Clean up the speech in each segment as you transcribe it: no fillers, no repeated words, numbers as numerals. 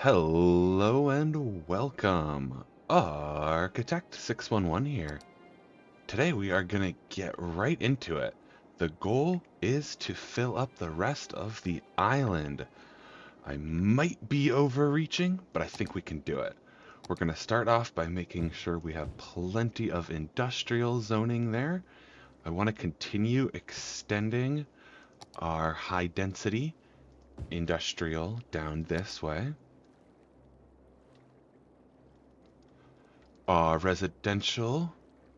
Hello and welcome. Architect 611 here. Today we are going to get right into it. The goal is to fill up the rest of the island. I might be overreaching, but I think we can do it. We're going to start off by making sure we have plenty of industrial zoning there. I want to continue extending our high density industrial down this way. Residential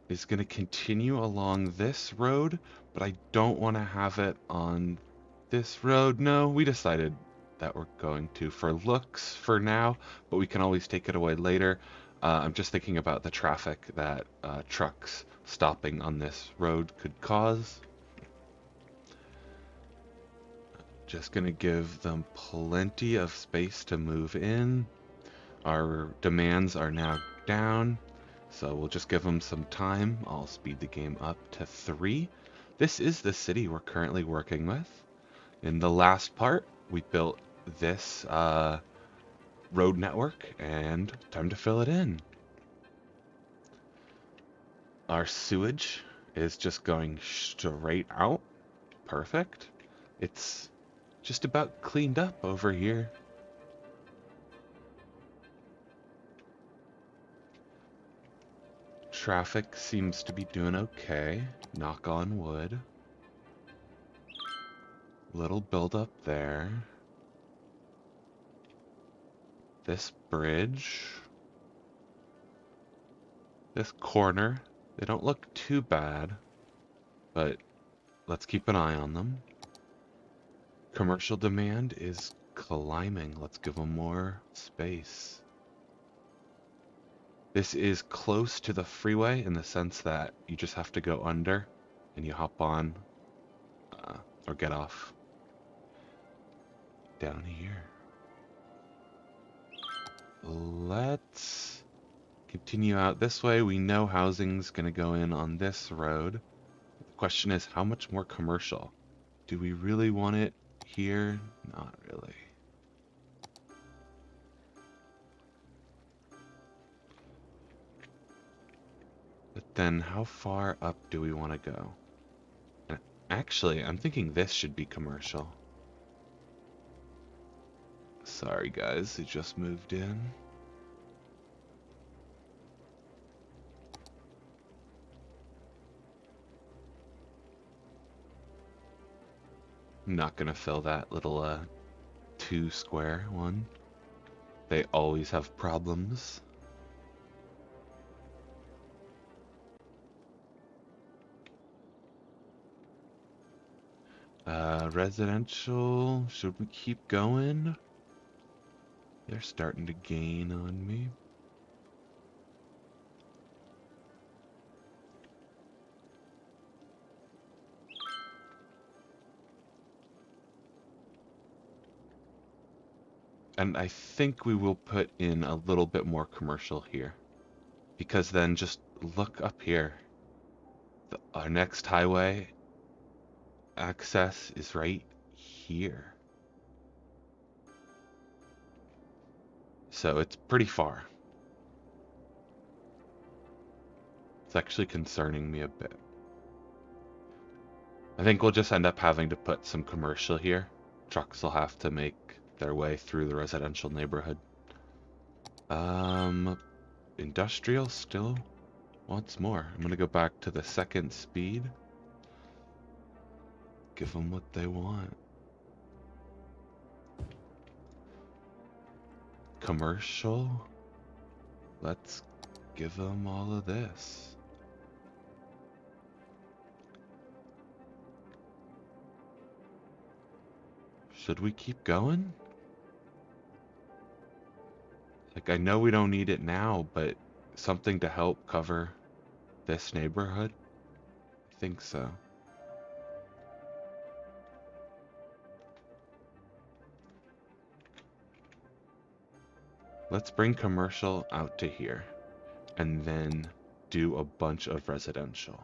is going to continue along this road, but I don't want to have it on this road. No, we decided that we're going to for looks for now, but we can always take it away later. I'm just thinking about the traffic that trucks stopping on this road could cause. Just going to give them plenty of space to move in. Our demands are now down, so we'll just give them some time. I'll speed the game up to 3. This is the city we're currently working with. In the last part, we built this road network, and time to fill it in. Our sewage is just going straight out. Perfect. It's just about cleaned up over here. Traffic seems to be doing okay. Knock on wood. Little buildup there. This bridge. This corner. They don't look too bad, but let's keep an eye on them. Commercial demand is climbing. Let's give them more space. This is close to the freeway in the sense that you just have to go under and you hop on or get off down here. Let's continue out this way. We know housing's going to go in on this road. The question is, how much more commercial? Do we really want it here? Not really. But then how far up do we want to go? Actually, I'm thinking this should be commercial. Sorry guys, it just moved in. I'm not gonna fill that little 2 square one. They always have problems. Residential, should we keep going? They're starting to gain on me. And I think we will put in a little bit more commercial here. Because then just look up here. Our next highway access is right here. So it's pretty far. It's actually concerning me a bit. I think we'll just end up having to put some commercial here. Trucks will have to make their way through the residential neighborhood. Industrial still wants more. I'm gonna go back to the second speed. Give them what they want. Commercial. Let's give them all of this. Should we keep going? Like, I know we don't need it now, but something to help cover this neighborhood? I think so. Let's bring commercial out to here and then do a bunch of residential.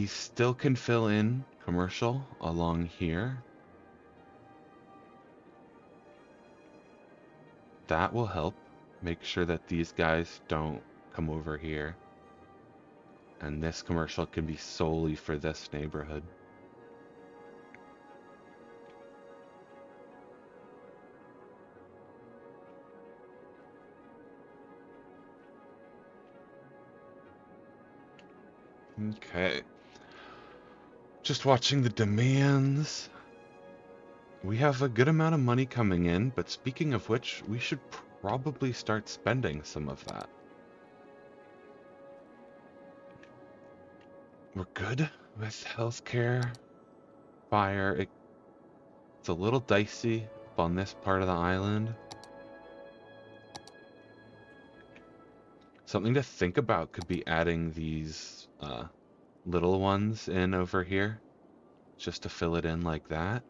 We still can fill in commercial along here. That will help make sure that these guys don't come over here. And this commercial can be solely for this neighborhood. Okay. Just watching the demands. We have a good amount of money coming in, but speaking of which, we should probably start spending some of that. We're good with healthcare, fire. It's a little dicey up on this part of the island. Something to think about could be adding these little ones in over here, just to fill it in like that.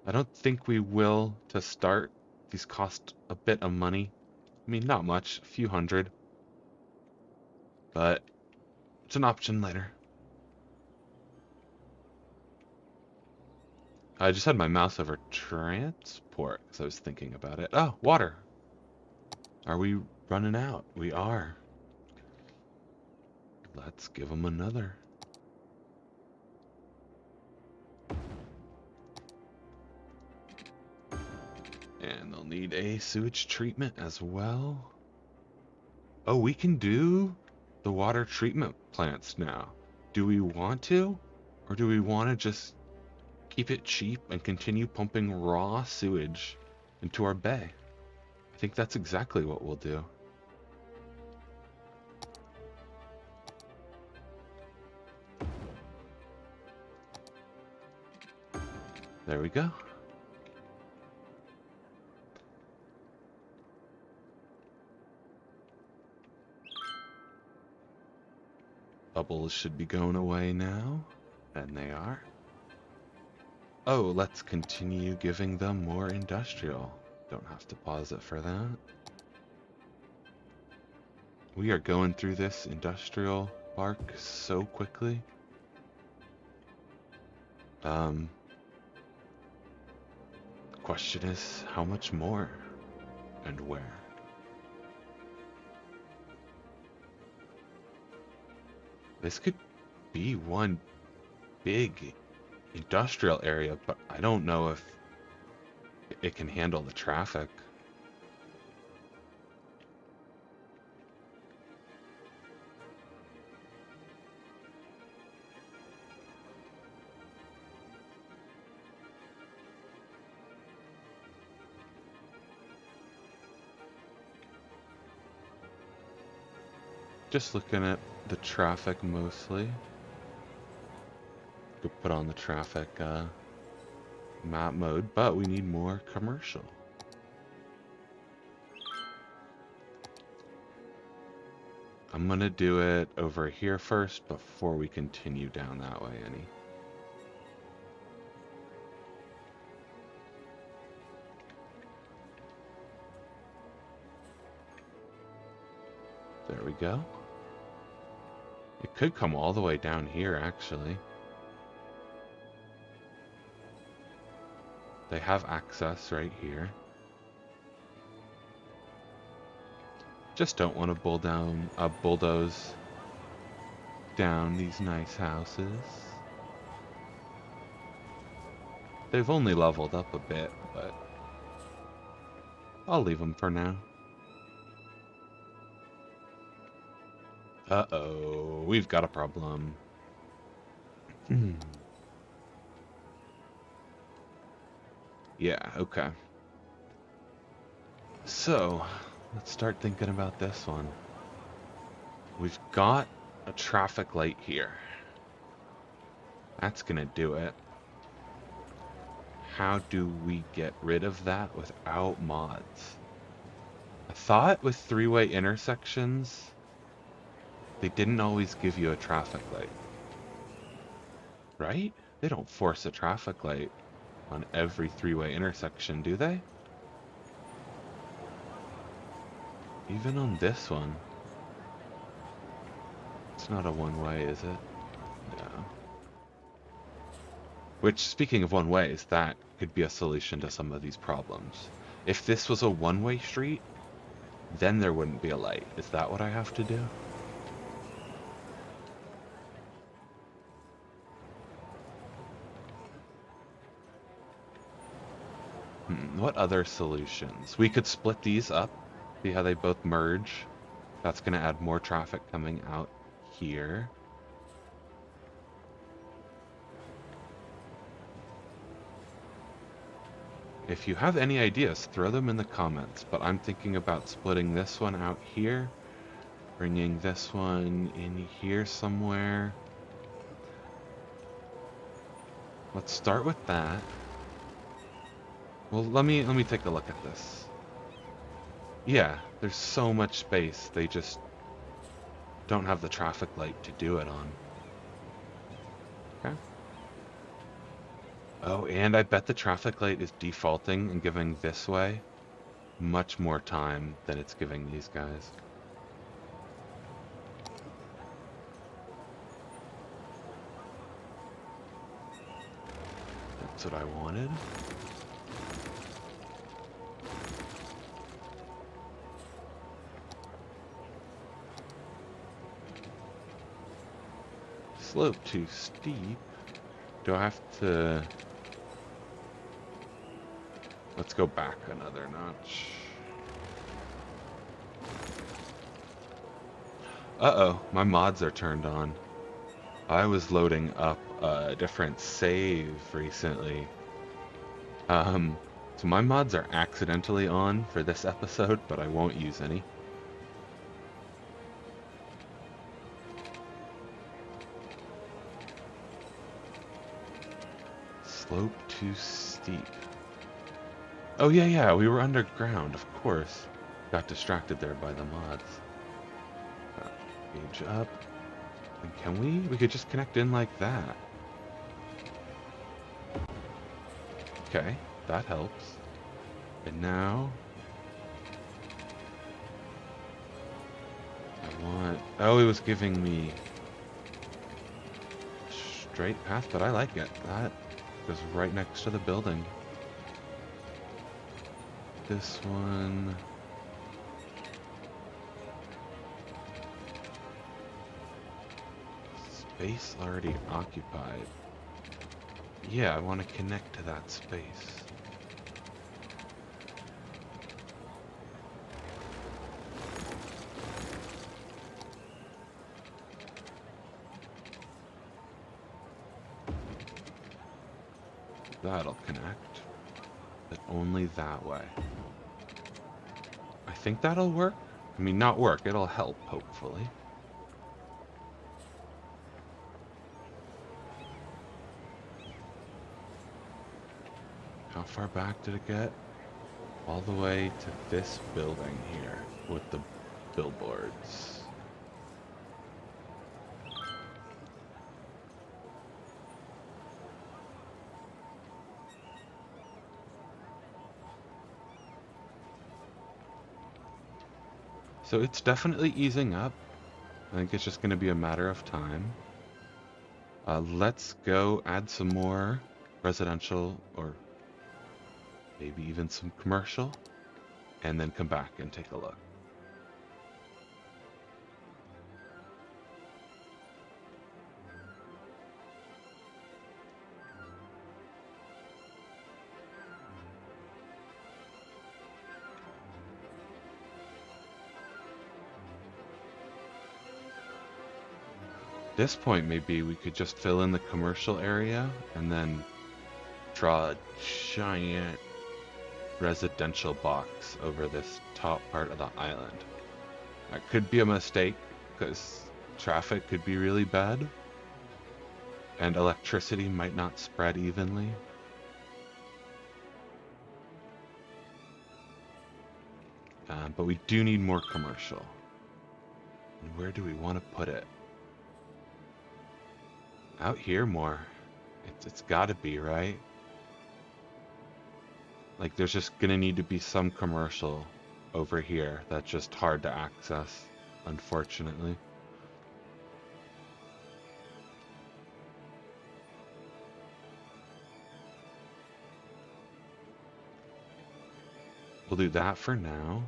I don't think we will to start. These cost a bit of money. I mean, not much, a few hundred. But it's an option later. I just had my mouse over transport because I was thinking about it. Oh, water. Are we running out? We are. Let's give them another. And they'll need a sewage treatment as well. Oh, we can do the water treatment plants now. Do we want to? Or do we want to just keep it cheap and continue pumping raw sewage into our bay? I think that's exactly what we'll do. There we go. Bubbles should be going away now, and they are. Oh, let's continue giving them more industrial. Don't have to pause it for that. We are going through this industrial park so quickly. The question is, how much more and where? This could be one big industrial area, but I don't know if it can handle the traffic. Just looking at the traffic mostly. Could put on the traffic map mode, but we need more commercial. I'm gonna do it over here first before we continue down that way, Annie. There we go. It could come all the way down here, actually. They have access right here. Just don't want to bulldoze down these nice houses. They've only leveled up a bit, but I'll leave them for now. Uh-oh, we've got a problem. Yeah, okay. So, let's start thinking about this one. We've got a traffic light here. That's gonna do it. How do we get rid of that without mods? I thought with three-way intersections, they didn't always give you a traffic light. Right? They don't force a traffic light on every three-way intersection, do they? Even on this one. It's not a one-way, is it? Which, speaking of one-ways, that could be a solution to some of these problems. If this was a one-way street, then there wouldn't be a light. Is that what I have to do? What other solutions? We could split these up, see how they both merge. That's going to add more traffic coming out here. If you have any ideas, throw them in the comments, but I'm thinking about splitting this one out here, bringing this one in here somewhere. Let's start with that. Well, let me take a look at this. Yeah, there's so much space, they just don't have the traffic light to do it on. Okay. Oh, and I bet the traffic light is defaulting and giving this way much more time than it's giving these guys. That's what I wanted. Slope too steep. Do I have to... Let's go back another notch. Uh-oh, my mods are turned on. I was loading up a different save recently. So my mods are accidentally on for this episode, but I won't use any. Slope too steep. Oh yeah, we were underground, of course. Got distracted there by the mods. Gauge up. And can we? We could just connect in like that. Okay, that helps. And now... I want... Oh, it was giving me... straight path, but I like it. That goes right next to the building. This one... Space already occupied. Yeah, I want to connect to that space. That'll connect, but only that way. I think that'll work. I mean, not work, it'll help, hopefully. How far back did it get? All the way to this building here with the billboards. So it's definitely easing up. I think it's just going to be a matter of time. Let's go add some more residential, or maybe even some commercial, and then come back and take a look. This point, maybe we could just fill in the commercial area and then draw a giant residential box over this top part of the island. That could be a mistake because traffic could be really bad and electricity might not spread evenly. But we do need more commercial. And where do we want to put it? Out here more. It's gotta be, right? Like, there's just gonna need to be some commercial over here that's just hard to access, unfortunately. We'll do that for now.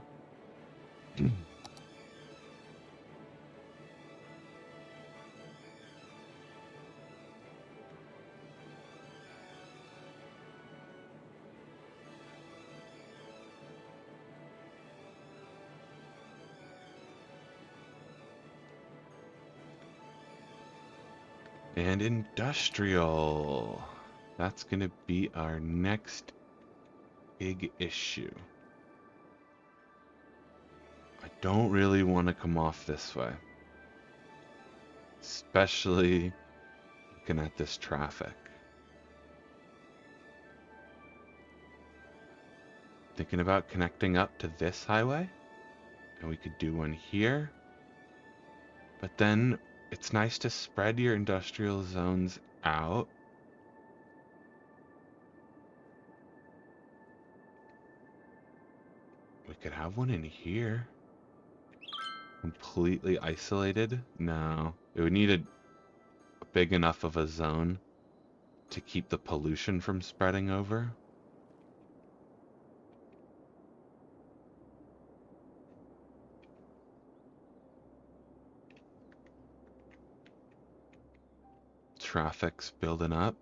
And industrial. That's going to be our next big issue. I don't really want to come off this way. Especially looking at this traffic. Thinking about connecting up to this highway. And we could do one here. But then it's nice to spread your industrial zones out. We could have one in here. Completely isolated? No. It would need a big enough of a zone to keep the pollution from spreading over. Traffic's building up.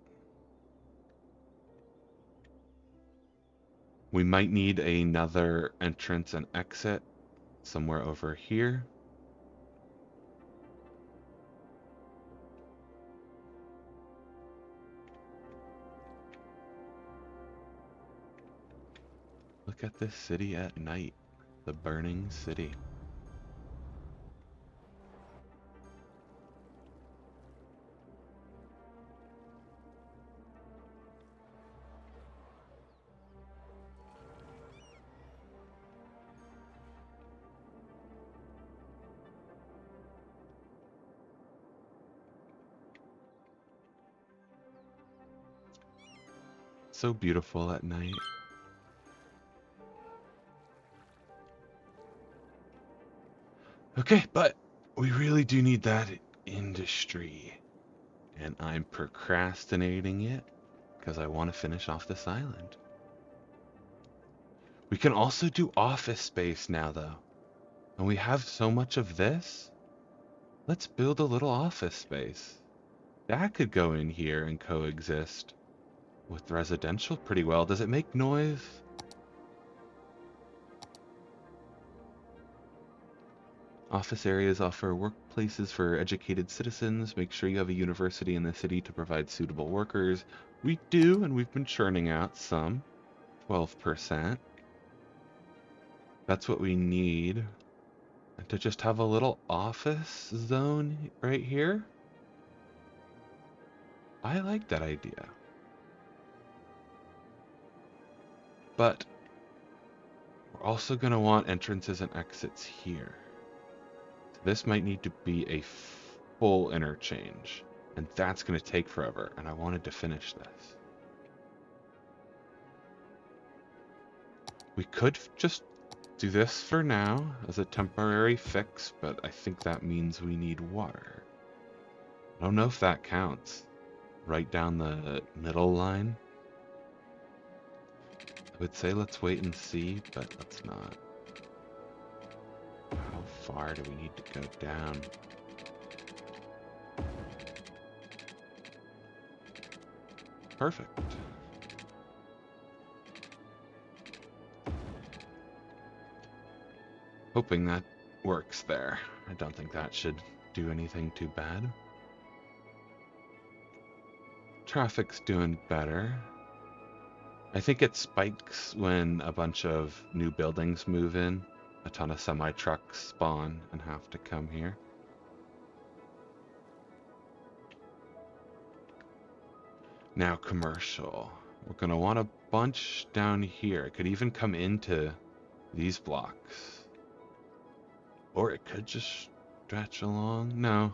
We might need another entrance and exit somewhere over here. Look at this city at night. The burning city. So beautiful at night. Okay, but we really do need that industry. And I'm procrastinating it because I want to finish off this island. We can also do office space now, though. And we have so much of this. Let's build a little office space. That could go in here and coexist with residential pretty well. Does it make noise? Office areas offer workplaces for educated citizens. Make sure you have a university in the city to provide suitable workers. We do, and we've been churning out some. 12%. That's what we need. And to just have a little office zone right here. I like that idea. But we're also going to want entrances and exits here. So this might need to be a full interchange. And that's going to take forever. And I wanted to finish this. We could just do this for now as a temporary fix, but I think that means we need water. I don't know if that counts. Right down the middle line. I would say let's wait and see, but let's not. How far do we need to go down? Perfect. Hoping that works there. I don't think that should do anything too bad. Traffic's doing better. I think it spikes when a bunch of new buildings move in. A ton of semi-trucks spawn and have to come here. Now commercial. We're going to want a bunch down here. It could even come into these blocks. Or it could just stretch along. No.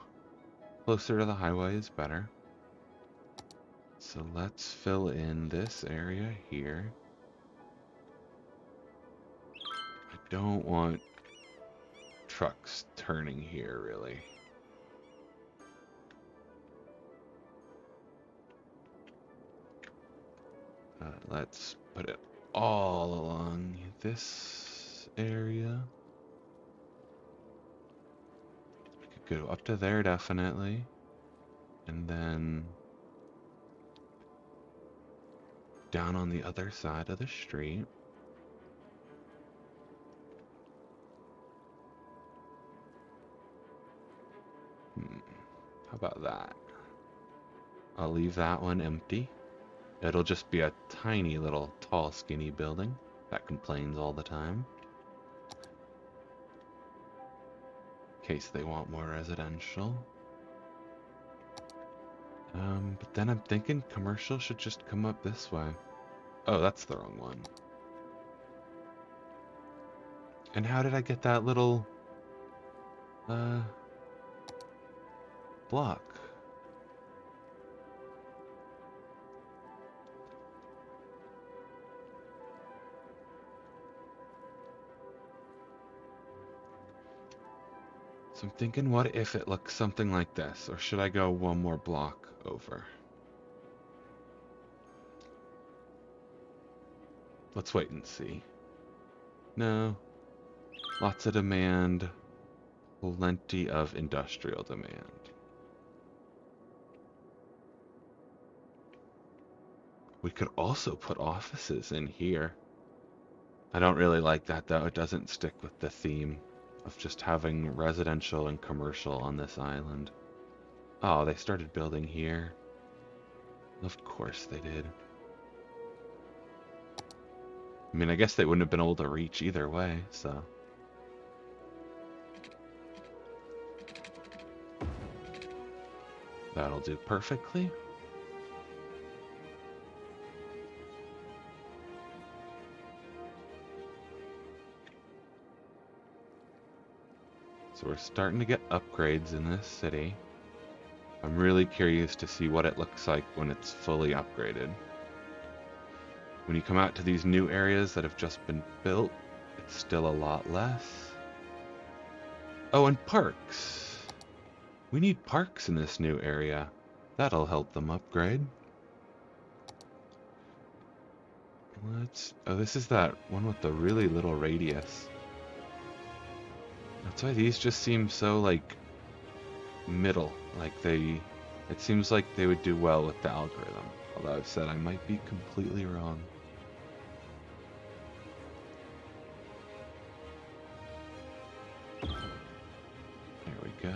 Closer to the highway is better. So let's fill in this area here. I don't want trucks turning here, really. Let's put it all along this area. We could go up to there definitely. And then down on the other side of the street. How about that? I'll leave that one empty. It'll just be a tiny little tall skinny building that complains all the time. In case they want more residential. But then I'm thinking commercial should just come up this way. Oh, that's the wrong one. And how did I get that little block? So I'm thinking, what if it looks something like this? Or should I go one more block over? Let's wait and see. No. Lots of demand. Plenty of industrial demand. We could also put offices in here. I don't really like that though. It doesn't stick with the theme of just having residential and commercial on this island. Oh, they started building here. Of course they did. I mean, I guess they wouldn't have been able to reach either way, so. That'll do perfectly. So we're starting to get upgrades in this city. I'm really curious to see what it looks like when it's fully upgraded. When you come out to these new areas that have just been built, it's still a lot less. Oh, and parks. We need parks in this new area. That'll help them upgrade. Oh, this is that one with the really little radius. That's why these just seem so, like, middle. Like, it seems like they would do well with the algorithm. Although I've said I might be completely wrong. There we go.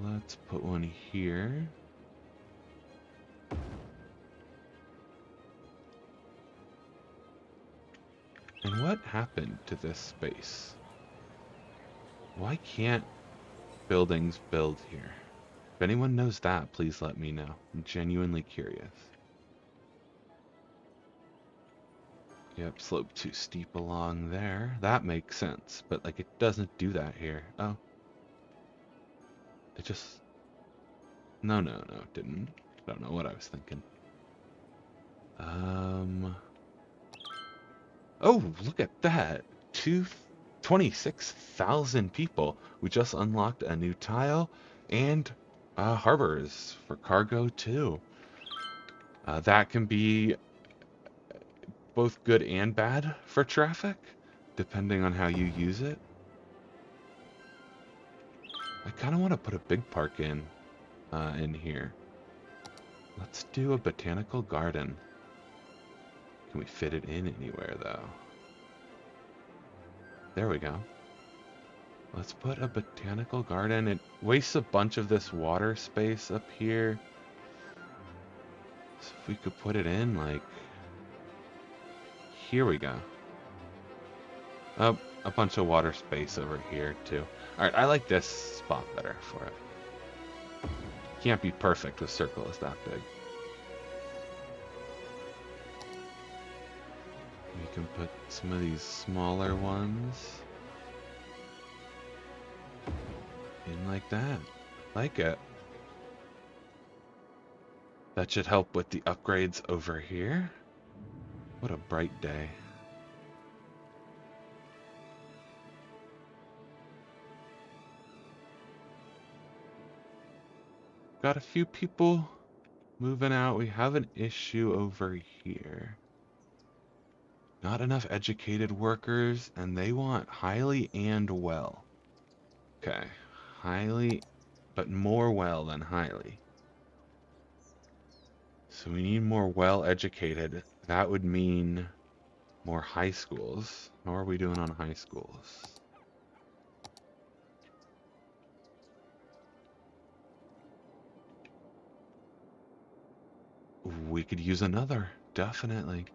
Let's put one here. And what happened to this space? Why can't buildings build here? If anyone knows that, please let me know. I'm genuinely curious. Yep, slope too steep along there. That makes sense, but like it doesn't do that here. Oh. It just... No, it didn't. I don't know what I was thinking. Oh, look at that. 26,000 people. We just unlocked a new tile and harbors for cargo too. That can be both good and bad for traffic, depending on how you use it. I kind of want to put a big park in here. Let's do a botanical garden. Can we fit it in anywhere though? There we go. Let's put a botanical garden. It wastes a bunch of this water space up here. So if we could put it in, like... Here we go. Oh, a bunch of water space over here, too. Alright, I like this spot better for it. Can't be perfect with circles that big. We can put some of these smaller ones in like that. Like it. That should help with the upgrades over here. What a bright day. Got a few people moving out. We have an issue over here. Not enough educated workers, and they want highly and well. Okay, highly, but more well than highly. So we need more well-educated. That would mean more high schools. How are we doing on high schools? We could use another, definitely.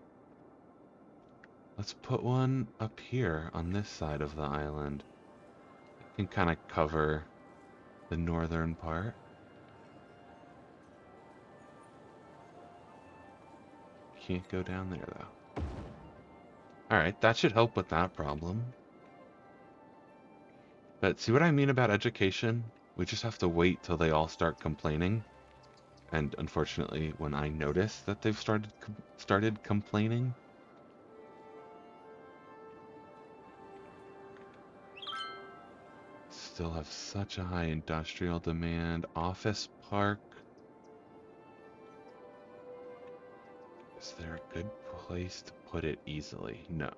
Let's put one up here on this side of the island. It can kind of cover the northern part. Can't go down there though. Alright, that should help with that problem. But see what I mean about education? We just have to wait till they all start complaining. And unfortunately, when I notice that they've started complaining, still have such a high industrial demand. Office park. Is there a good place to put it easily? No.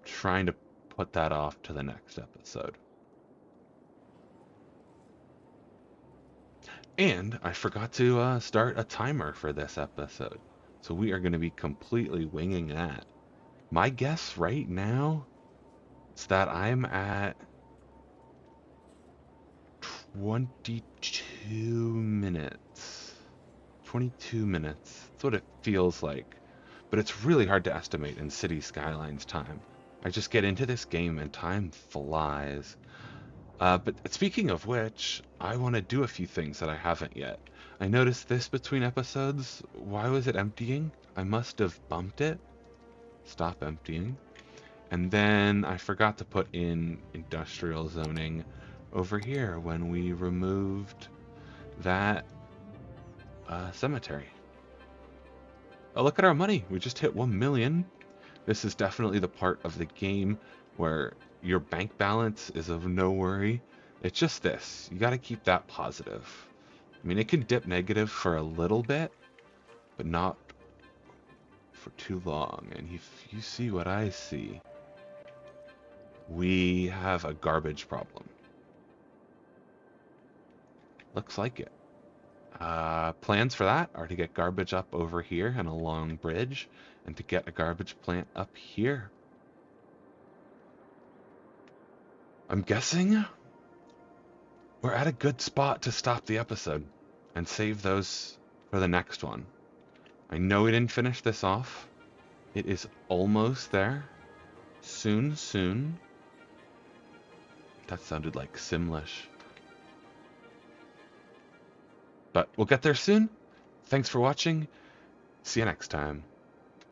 Trying to put that off to the next episode. And I forgot to start a timer for this episode. So we are going to be completely winging that. My guess right now is that I'm at 22 minutes. 22 minutes. That's what it feels like. But it's really hard to estimate in City Skylines time. I just get into this game and time flies. But speaking of which, I want to do a few things that I haven't yet. I noticed this between episodes. Why was it emptying? I must have bumped it. Stop emptying. And then I forgot to put in industrial zoning over here when we removed that cemetery. Oh, look at our money. We just hit 1 million. This is definitely the part of the game where your bank balance is of no worry. It's just this. You got to keep that positive. I mean, it can dip negative for a little bit, but not for too long. And if you see what I see, we have a garbage problem. Looks like it. Plans for that are to get garbage up over here and a long bridge, and to get a garbage plant up here. I'm guessing we're at a good spot to stop the episode and save those for the next one. I know we didn't finish this off. It is almost there. Soon, soon. That sounded like Simlish. But we'll get there soon. Thanks for watching. See you next time.